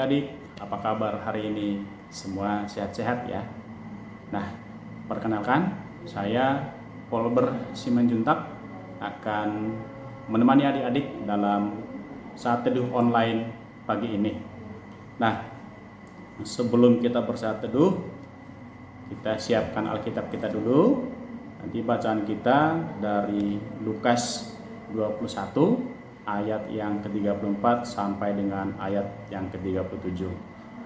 adik-adik, apa kabar hari ini? Semua sehat-sehat ya? Nah, perkenalkan, saya Polber Simanjuntak akan menemani adik-adik dalam saat teduh online pagi ini. Nah, sebelum kita bersaat teduh, kita siapkan Alkitab kita dulu. Nanti bacaan kita dari Lukas 21 ayat yang ke-34 sampai dengan ayat yang ke-37.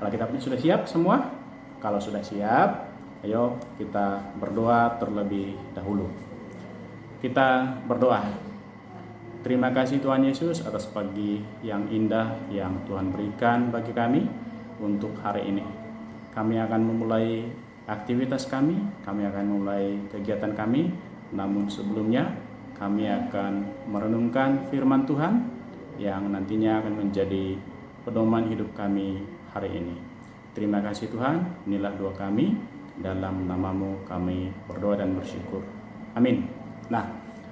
Alkitabnya sudah siap semua? Kalau sudah siap, ayo kita berdoa terlebih dahulu. Kita berdoa. Terima kasih Tuhan Yesus atas pagi yang indah yang Tuhan berikan bagi kami untuk hari ini. Kami akan memulai aktivitas kami akan memulai kegiatan kami, namun sebelumnya kami akan merenungkan firman Tuhan yang nantinya akan menjadi pedoman hidup kami hari ini. Terima kasih Tuhan, inilah doa kami, dalam nama-Mu kami berdoa dan bersyukur. Amin. Nah,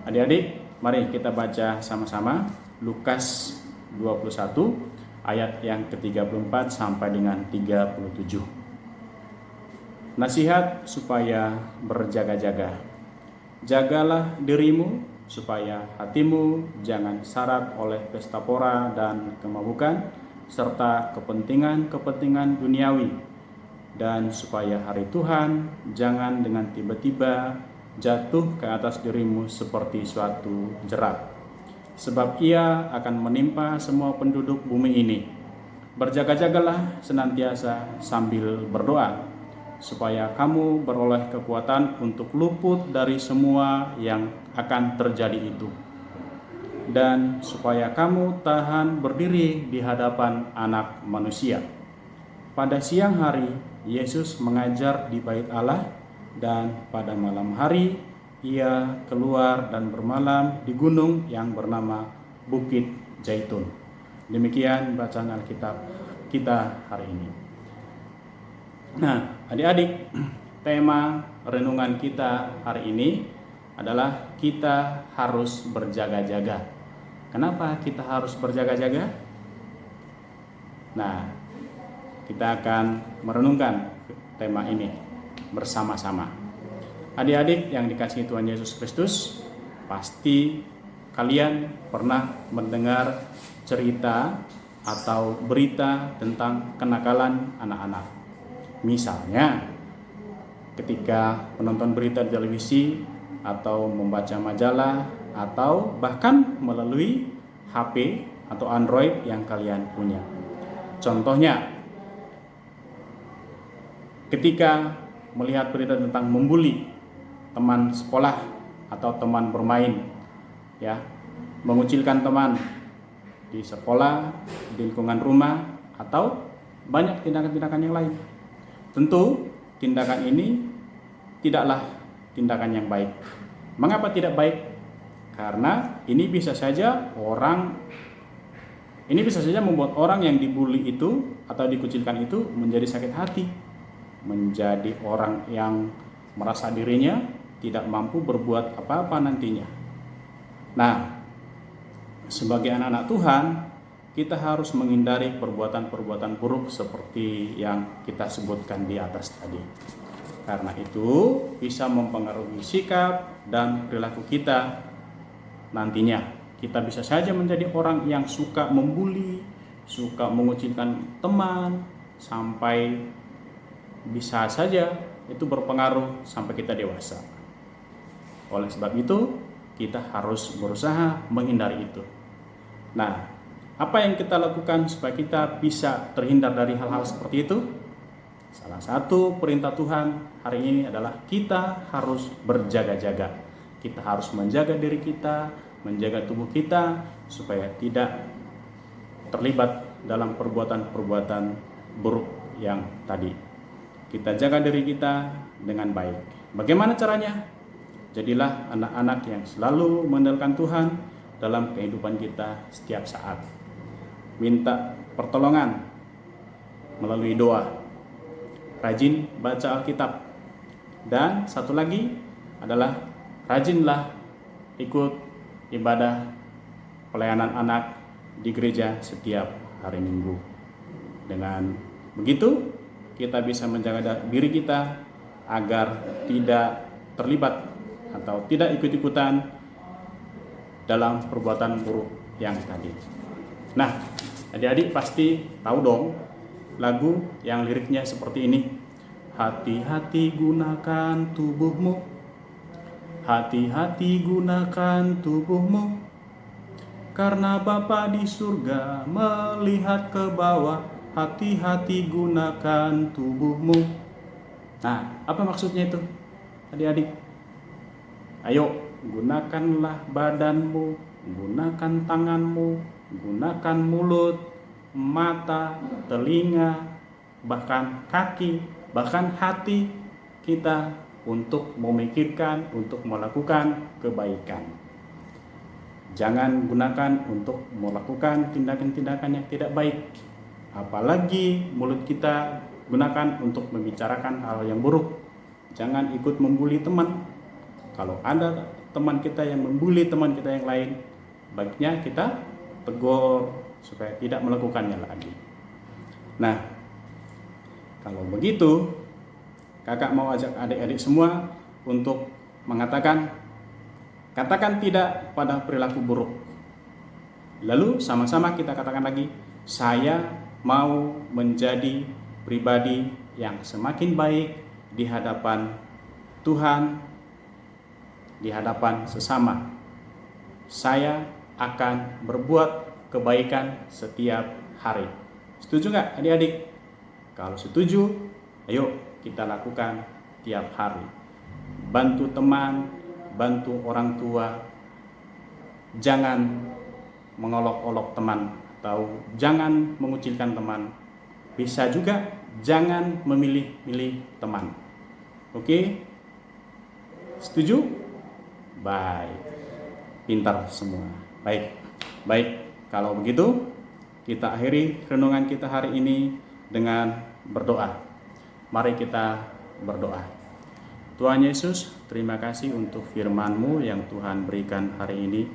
adik-adik, mari kita baca sama-sama Lukas 21 ayat yang ke-34 sampai dengan 37. Nasihat supaya berjaga-jaga. Jagalah dirimu supaya hatimu jangan syarat oleh pesta pora dan kemabukan serta kepentingan-kepentingan duniawi, dan supaya hari Tuhan jangan dengan tiba-tiba jatuh ke atas dirimu seperti suatu jerat, sebab ia akan menimpa semua penduduk bumi ini. Berjaga-jagalah senantiasa sambil berdoa, supaya kamu beroleh kekuatan untuk luput dari semua yang akan terjadi itu, dan supaya kamu tahan berdiri di hadapan Anak Manusia. Pada siang hari Yesus mengajar di Bait Allah, dan pada malam hari ia keluar dan bermalam di gunung yang bernama Bukit Zaitun. Demikian bacaan Alkitab kita hari ini. Nah, adik-adik, tema renungan kita hari ini adalah kita harus berjaga-jaga. Kenapa kita harus berjaga-jaga? Nah, kita akan merenungkan tema ini bersama-sama. Adik-adik yang dikasihi Tuhan Yesus Kristus, pasti kalian pernah mendengar cerita atau berita tentang kenakalan anak-anak. Misalnya, ketika menonton berita di televisi atau membaca majalah atau bahkan melalui HP atau Android yang kalian punya. Contohnya, ketika melihat berita tentang membuli teman sekolah atau teman bermain, ya, mengucilkan teman di sekolah, di lingkungan rumah, atau banyak tindakan-tindakan yang lain. Tentu tindakan ini tidaklah tindakan yang baik. Mengapa tidak baik? Karena ini bisa saja membuat orang yang dibully itu atau dikucilkan itu menjadi sakit hati, menjadi orang yang merasa dirinya tidak mampu berbuat apa-apa nantinya. Nah, sebagai anak-anak Tuhan, kita harus menghindari perbuatan-perbuatan buruk seperti yang kita sebutkan di atas tadi. Karena itu bisa mempengaruhi sikap dan perilaku kita nantinya. Kita bisa saja menjadi orang yang suka membuli, suka mengucilkan teman, sampai bisa saja itu berpengaruh sampai kita dewasa. Oleh sebab itu, kita harus berusaha menghindari itu. Nah, apa yang kita lakukan supaya kita bisa terhindar dari hal-hal seperti itu? Salah satu perintah Tuhan hari ini adalah kita harus berjaga-jaga. Kita harus menjaga diri kita, menjaga tubuh kita, supaya tidak terlibat dalam perbuatan-perbuatan buruk yang tadi. Kita jaga diri kita dengan baik. Bagaimana caranya? Jadilah anak-anak yang selalu mengandalkan Tuhan dalam kehidupan kita setiap saat. Minta pertolongan melalui doa, rajin baca Alkitab, dan satu lagi adalah rajinlah ikut ibadah pelayanan anak di gereja setiap hari Minggu. Dengan begitu, kita bisa menjaga diri kita agar tidak terlibat atau tidak ikut-ikutan dalam perbuatan buruk yang tadi. Nah, adik-adik pasti tahu dong lagu yang liriknya seperti ini. Hati-hati gunakan tubuhmu, hati-hati gunakan tubuhmu, karena Bapa di surga melihat ke bawah. Hati-hati gunakan tubuhmu. Nah, apa maksudnya itu adik-adik? Ayo, gunakanlah badanmu, gunakan tanganmu, gunakan mulut, mata, telinga, bahkan kaki, bahkan hati kita untuk memikirkan, untuk melakukan kebaikan. Jangan gunakan untuk melakukan tindakan-tindakan yang tidak baik. Apalagi mulut kita gunakan untuk membicarakan hal yang buruk. Jangan ikut membuli teman. Kalau ada teman kita yang membuli teman kita yang lain, baiknya kita tegur supaya tidak melakukannya lagi. Nah, kalau begitu, kakak mau ajak adik-adik semua untuk katakan tidak pada perilaku buruk. Lalu sama-sama kita katakan lagi, saya mau menjadi pribadi yang semakin baik di hadapan Tuhan, di hadapan sesama. Saya akan berbuat kebaikan setiap hari. Setuju nggak adik-adik? Kalau setuju, ayo kita lakukan tiap hari. Bantu teman, bantu orang tua. Jangan mengolok-olok teman atau jangan mengucilkan teman. Bisa juga jangan memilih-milih teman. Oke? Setuju? Baik. Pintar semua. Baik. Kalau begitu, kita akhiri renungan kita hari ini dengan berdoa. Mari kita berdoa. Tuhan Yesus, terima kasih untuk firman-Mu yang Tuhan berikan hari ini.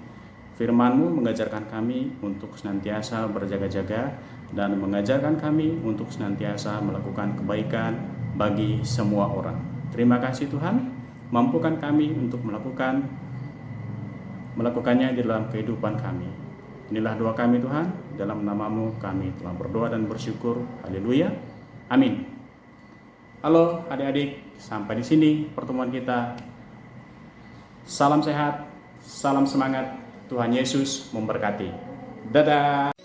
Firman-Mu mengajarkan kami untuk senantiasa berjaga-jaga dan mengajarkan kami untuk senantiasa melakukan kebaikan bagi semua orang. Terima kasih Tuhan, mampukan kami untuk melakukannya di dalam kehidupan kami. Inilah doa kami Tuhan, dalam nama-Mu kami telah berdoa dan bersyukur. Haleluya. Amin. Halo adik-adik, sampai di sini pertemuan kita. Salam sehat, salam semangat. Tuhan Yesus memberkati. Dadah.